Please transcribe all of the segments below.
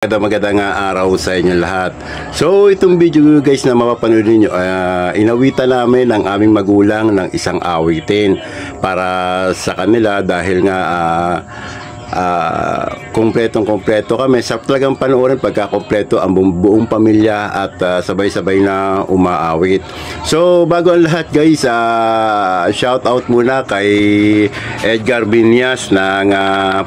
Magandang araw sa inyo lahat. So itong video guys na mapapanood niyo, inawitan namin ng aming magulang ng isang awitin para sa kanila dahil nga kompleto kami sa talagang panoorin pagka kompleto ang buong pamilya at sabay-sabay na umaawit. So bago ang lahat guys, shout out muna kay Edgar Binyas ng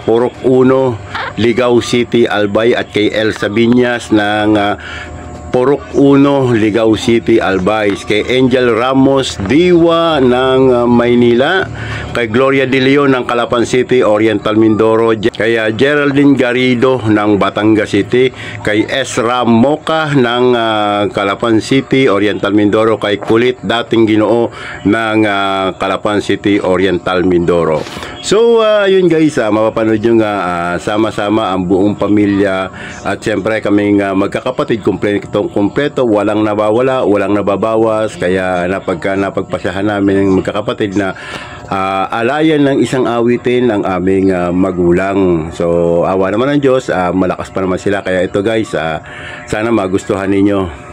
Purok 1, Ligao City, Albay, at kay Elsa Binyas ng Purok 1, Ligao City, Albay, kay Angel Ramos Diwa ng Maynila, kay Gloria De Leon ng Calapan City, Oriental Mindoro, kay Geraldine Garrido ng Batangas City, kay Ezra Moca ng Calapan City, Oriental Mindoro, kay Kulit Dating Ginoo ng Calapan City, Oriental Mindoro. So yun guys, mapapanood nyo nga sama-sama ang buong pamilya at siyempre kaming magkakapatid kompleto, walang nawawala, walang nababawas, kaya napagpasyahan namin ng magkakapatid na alayan ng isang awitin ng aming magulang. So awa naman ng Diyos, malakas pa naman sila, kaya ito guys, sana magustuhan ninyo.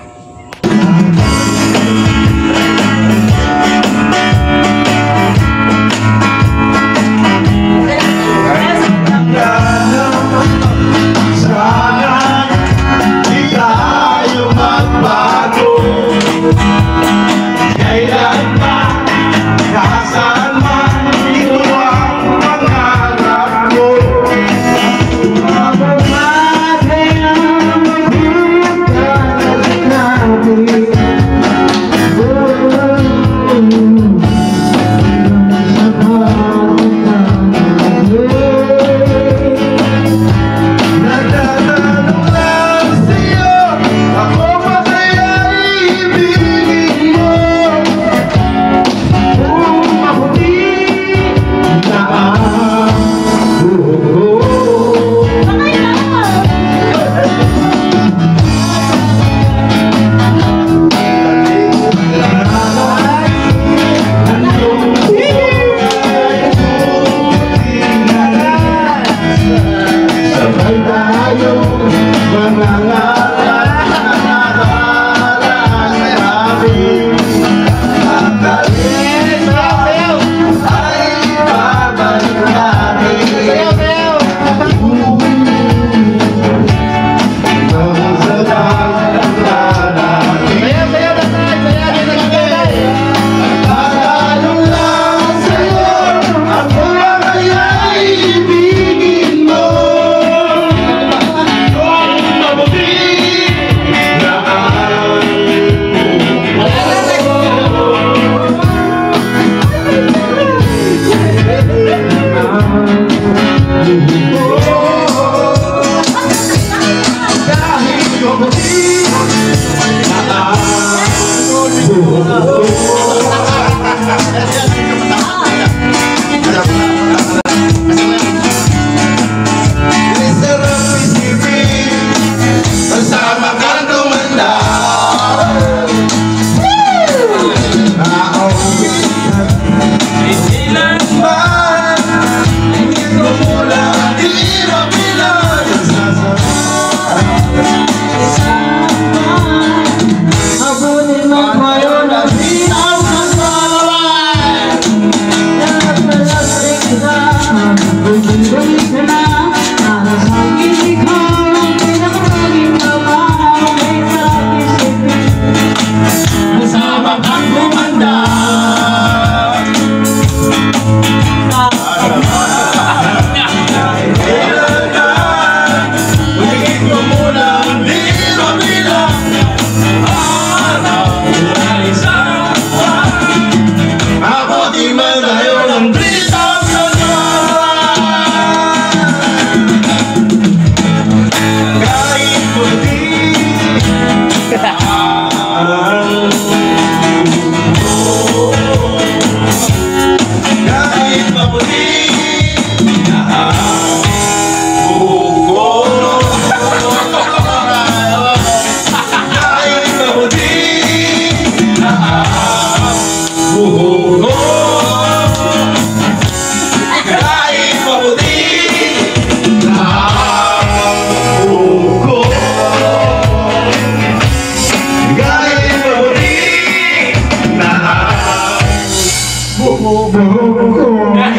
buhok ko.